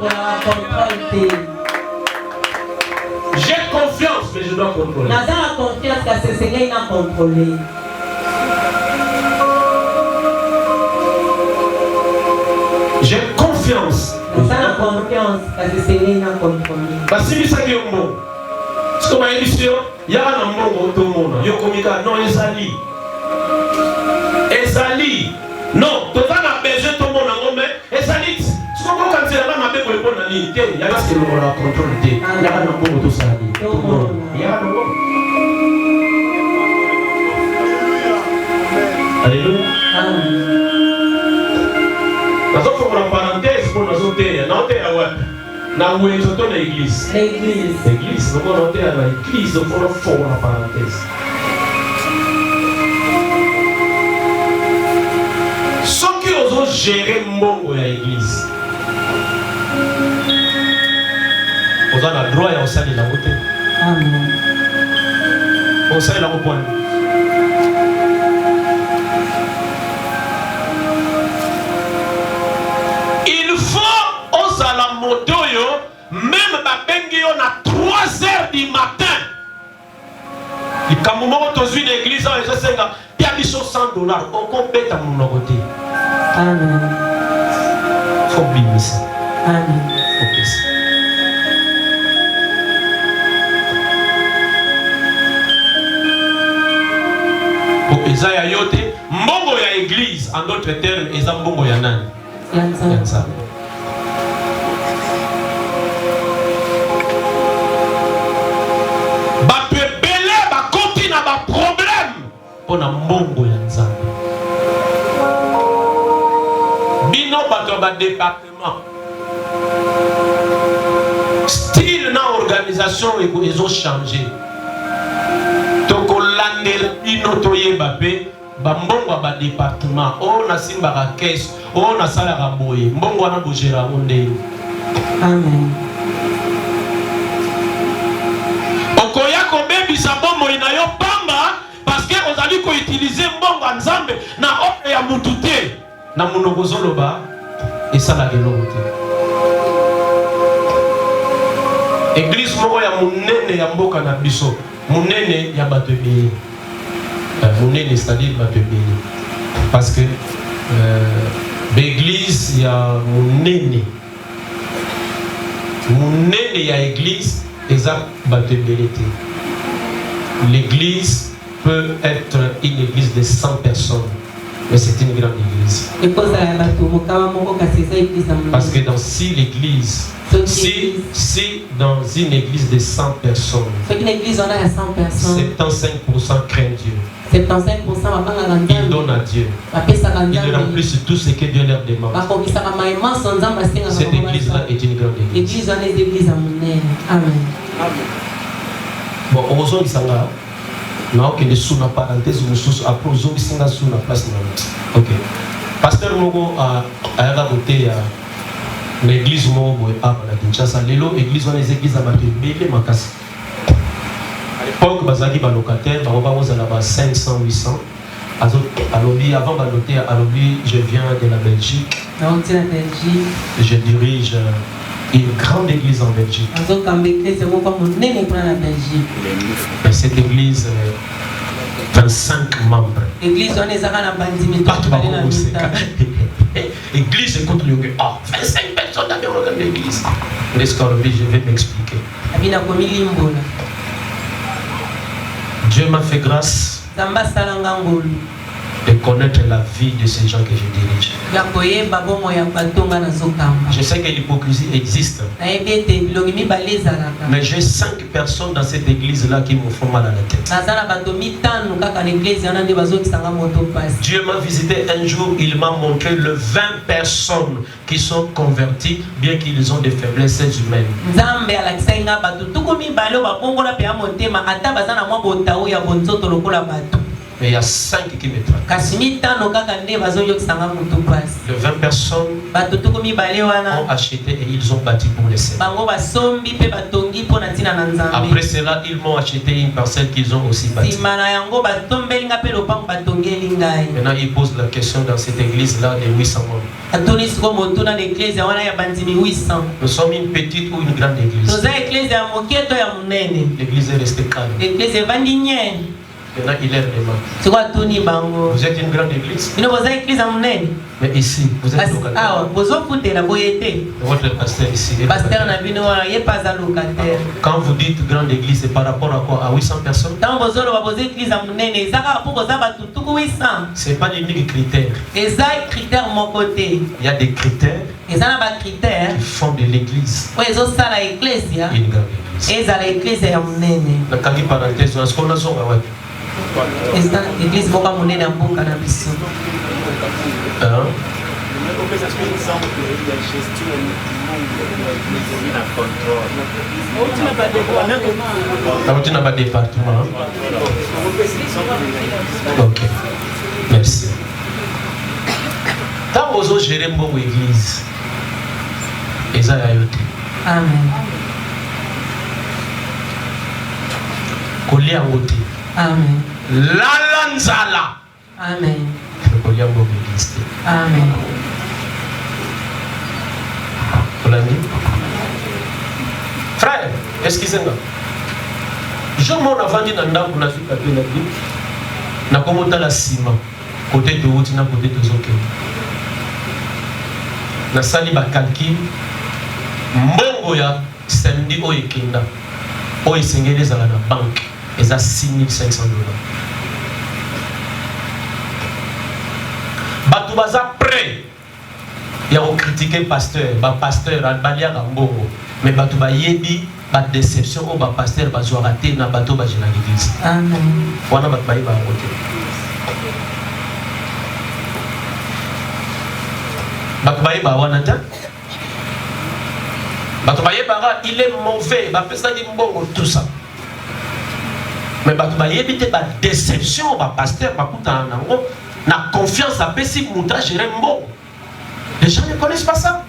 J'ai confiance, mais je dois contrôler. J'ai confiance. Parce que c'est ça qui est bon. C'est comme une émission. Il y a un monde tout le monde. Il y a un non, Ezali. Ezali. Non, tout le monde a besoin de tout le monde. Mais Ezali, c'est comme quand il y a un peu de bonne année. Il y a ce que l'on a contrôlé. Il y a un monde tout ça. Tout le monde. Il y a un monde. Alléluia. Nous avons une parenthèse pour nous autres. Nous avons une église. L'église, nous avons une église, nous avons une parenthèse. Ceux qui ont géré l'église, vous avez le droit à aussi aller la côté. Amen. On sait la point. Il faut aux alamodoyo, même babengi on a 3 heures du matin. Il y a un moment où tu es une église, il y a $100. On complète à mon côté. Amen. Il faut oublier ça. Amen. Pour Esaïa yote, mbongo ya église, en d'autres termes, eza mbongo ya nani? Yansa. Bapebele bakoti na ba problème pour na mbongo ya nzambe. Bino bato ba département. Style na organisation ils ont changé. Toko landel bino toyeba pe bambongo ba département on a simba ka caisse on a sala ka boye mbongo na bojera onde. Amen. Okoya ko bebisa bomo ina yo pamba parce que ozali ko utiliser mbongo nzambe na offre ya mutute na munoko zoloba esala kelote. Église moko ya munene ya mboka na biso munene ya bato ebele. Munene c'est-à-dire bato ebele. Parce que l'église ya munene ya église eza bato ebele te. L'église peut être une église de 100 personnes. Mais c'est une grande église. Parce que dans l'église, si dans une église de 100 personnes, 75% craignent Dieu. 75% ils donnent à Dieu. Ils leur remplissent tout ce que Dieu leur demande. Cette église-là est une grande église. Amen. Bon, heureusement qu'ils sont là. Non, que les sous na parenthèse ou après aux autres sont sous la place. Ok. Pasteur Mogo a raconté l'église Mogo à Kinshasa. L'église on les églises à Matébélé Makasi. À l'époque, bazali ba locataire, ba roba aux là-bas 500 800. Avant baloter à l'obi, je viens de la Belgique. Je dirige une grande église en Belgique. Et cette église, 25 membres. Église, écoute le gars. 25 personnes dans l'église. Je vais m'expliquer. Dieu m'a fait grâce de connaître la vie de ces gens que je dirige. Je sais que l'hypocrisie existe. Mais j'ai 5 personnes dans cette église-là qui me font mal à la tête. Dieu m'a visité un jour, il m'a montré le 20 personnes qui sont converties, bien qu'ils ont des faiblesses humaines. Mais il y a 5 qui me traitent. De 20 personnes ont acheté et ils ont bâti pour les Seigneurs. Après cela, ils m'ont acheté une parcelle qu'ils ont aussi bâtie. Maintenant, ils posent la question dans cette église-là des 800 membres. Nous sommes une petite ou une grande église. L'église est restée calme. Maintenant, il est vraiment. Vous êtes une grande église. Mais ici, vous êtes locataire. Votre pasteur ici. Quand vous dites grande église, c'est par rapport à quoi? À 800 personnes? Ce n'est pas l'unique critère. Il y a des critères qui font de l'église une grande église. La parenthèse, est-ce qu'on a son église boka monene ya mboka na biso. Tu n'as pas de département. Ok, merci. Tant que vous gérez mon église, ils ont ayoté. Amen. Kolia ngote. Amen. Lalanzala. Amen. Amen. Frère, excusez-moi. Je m'en avance dans la pour la suite de la vie. Na komota la ciment. Côté de route, na côté de zoké. Na sali ba calcul. Mbongo ya samedi o ekenda. O esengeli za na banque. Et à 6500 $. Batou baza prêt. Il y a critiqué pasteur, pasteur albalia gambongo. Mais batou ba yebi ba déception au ba pasteur ba zo raté na batou ba jina l'église. Amen. Wana batou ba yeba ngote. Batou ba yeba wana ta. Batou ba yeba il est mauvais, ba pesa di mbongo tout ça. Mais il y a des déceptions, pasteur, la confiance à Pessi Mouta Jérém-Bo. Les gens ne connaissent pas ça.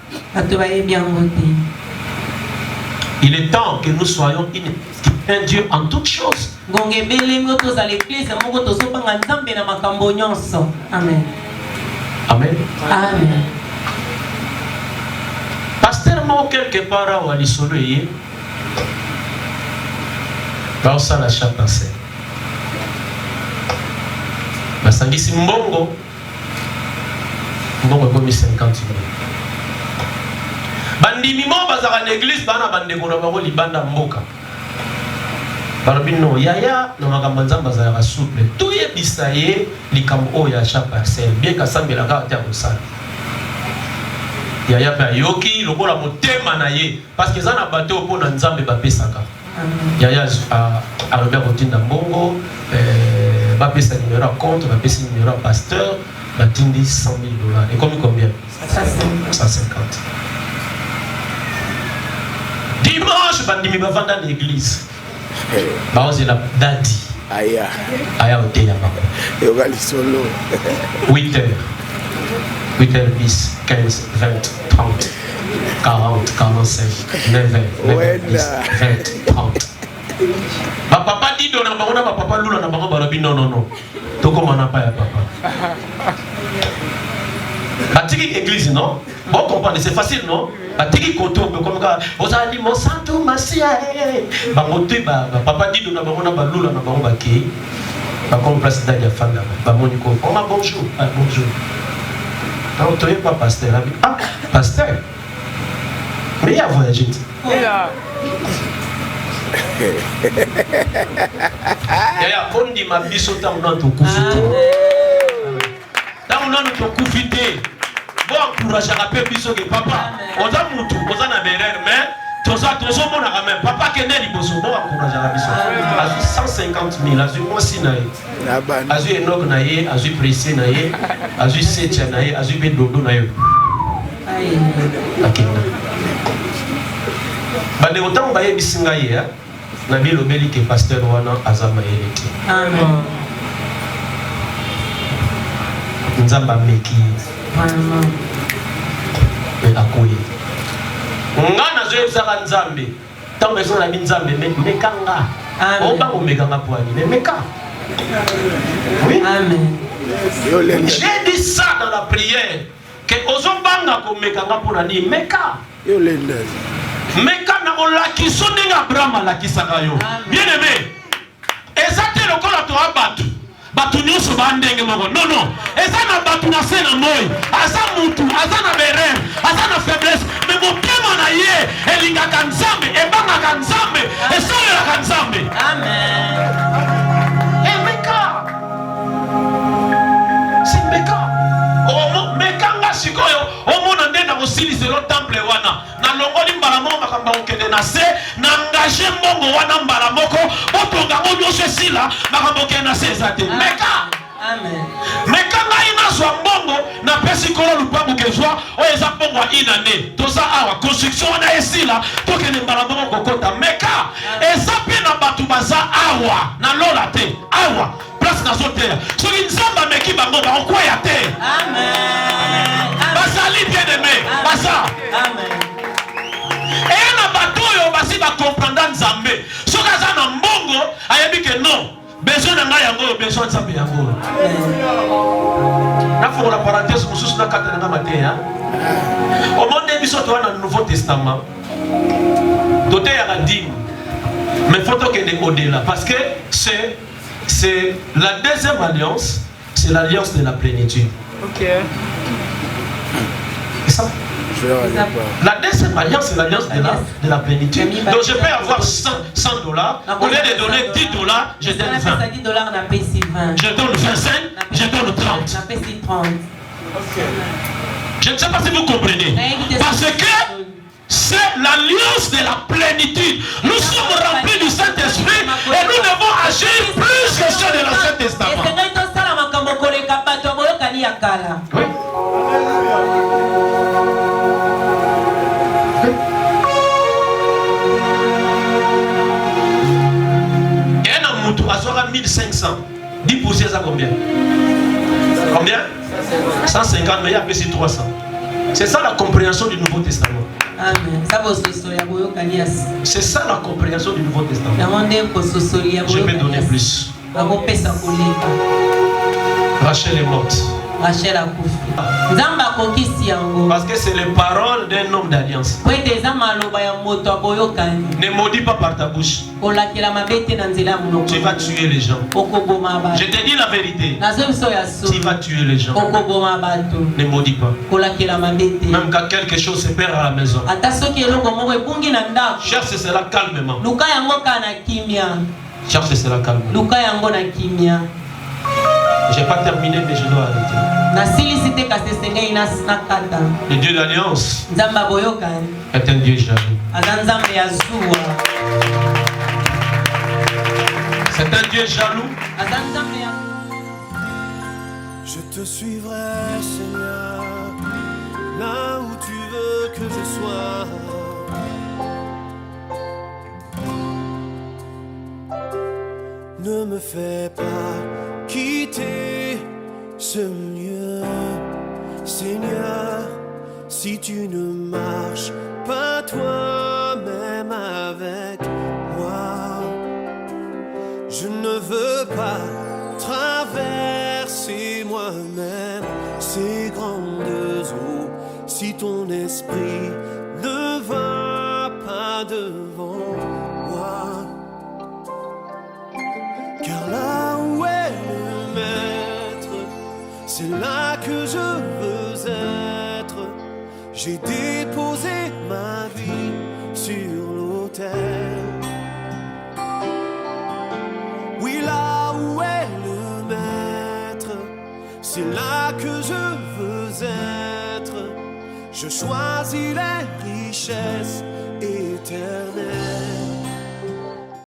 Il est temps que nous soyons un Dieu en toutes choses. Amen. Amen. Amen. Pasteur Mo quelque part à Walisoloye. Ça la chaque passé. Basangisi mbongo comme 50 000. Bandimi mo bazaka l'église bana bandeko na bango libanda mboka. Barabino yaya na makambo nzamba za ya souple. Tout yebisa ye likambo oya chaque parcelle bien kasambela ka ta kosala. Yaya pa yoki lokola motema na ye parce que ça na bateau pour na nzambe ba pesaka. Yaya a Robert Otinda Mbongo, va payer sa numéro à compte, va payer sa numéro à pasteur, va tindi 100 000 $. Et combien? 150. Dimanche, bandimi va vendre dans l'église. Bah, c'est la dadi. Aya. Aya au thé là-bas. 8h. 8h10, 15, 20, 30. 40, 45, 9, 10, 20, 30. Ma papa dit non, ma papa lula na bango barabi non. Toko mana pa ya papa. Batiki église non? Bon comprendre, c'est facile non? Batiki koto comme ça, osali mon santo masia. Bango te ba papa dit non bango na balula na bango baki. Ba comme président ya fanda. Ba moniko. Bonjour. Bonjour. Non, tu n'es pas pasteur. Ah, pasteur. Mais il y a voyagé. Il y a fondi ma bisota dans ton couffou. nano tokufite. Bon encourager rappeler biso que papa, on a mutu, on a berère mais toza mona quand même. Papa kene liboso bon encourager la biso. Azu 150 000, azu mosi na ye. Azu Enoch na ye, azu Pressé na ye, azu Setia na ye, azu Bedodo na ye. Akenda. Bande autant ba yebisinga ye, na bilobeli ke pasteur wana azama yeleki. Amen. Nzamba meki. Amen. Akoye. Ngana zo yebisaka Nzambe. Tango ezo na binzambe mekanga. Oba o mekanga poani, mais meka. Oui. Amen. J'ai dit ça dans la prière que ozobanga ko mekanga poani meka. Meka na olakiso ndinga Abraham alakisaka yo. Bien aimé. Ezate lokola to abatu. Batu nyonso bandenge moko. Non non. Eza na batu na se na moi. Aza mutu, aza na bere, aza na faiblesse. Mais motema na ye elingaka Nzambe, ebangaka Nzambe, esalelaka Nzambe. Amen. Meka. C'est meka. Omo mekanga sikoyo. Omona ndenda kosilisa lo temple wana. Na longoli mbala moko makamba okende na se, na engagé mbongo wana mbala moko, otonga nyonso esila makamba okende na se ezate. Meka. Amen. Meka ngai nazwa mbongo na pesi kolo lupango kezwa oyo eza mbongo ya inane. Toza awa construction wana esila tokende mbala moko kokota. Meka eza pe na batu baza awa na lola te. Awa place nazoteya. Soki Nzambe ameki bango bakokwea te. Amen. Bazali bien aimé. Baza. Amen. Et na bato oyo basi ba comprendre Nzambe. Soki aza na mbongo ayebi ke non. Besoin na ngai yango, besoin de Nzambe yango. Na faut la parenthèse mususu na kata na mateya. Au monde biso to na Nouveau Testament. Doté ya radine. Mais faut que ne au-delà parce que c'est la deuxième alliance, c'est l'alliance de la plénitude. OK. C'est ça. La deuxième alliance, c'est l'alliance de la plénitude. Donc je peux avoir 100 $. Au lieu de donner 10 $, je donne 20. Je donne 25, je donne 30. Je ne sais pas si vous comprenez. Parce que c'est l'alliance de la plénitude. Nous sommes remplis du Saint-Esprit et nous devons agir plus que ceux de l'Ancien Testament. Oui. À 1500. 10% ça combien? Combien? 150, mais il y a plus de 300. C'est ça la compréhension du Nouveau Testament. C'est ça la compréhension du Nouveau Testament. Je vais donner plus. Rachel est morte. Rachel a kufi. Nzamba kokisi yango. Parce que c'est les paroles d'un homme d'alliance. Kwete maloba ya moto aboyokani. Ne maudis pas par ta bouche. Kolakela mabete na nzela munoko. Tu vas tuer les gens. Okoboma ba. Je te dis la vérité. Nazo ya so. Tu vas tuer les gens. Okoboma bato. Ne maudis pas. Kolakela mabete. Même quand quelque chose se perd à la maison. Ata soki eloko moko ebungi na ndako. Cherche cela calmement. Luka yango kana kimia. Cherche cela calmement. Luka yango na kimia. Je n'ai pas terminé, mais je dois arrêter. Le Dieu d'alliance est un Dieu jaloux. C'est un Dieu jaloux. Je te suivrai, Seigneur, là où tu veux que je sois. Ne me fais pas quitter ce lieu, Seigneur, si tu ne marches pas toi-même avec moi. Je ne veux pas traverser moi-même ces grandes eaux si ton esprit ne va pas devant moi. Car là où est le maître, c'est là que je veux être. J'ai déposé ma vie sur l'autel. Oui, là où est le maître, c'est là que je veux être. Je choisis les richesses éternelles.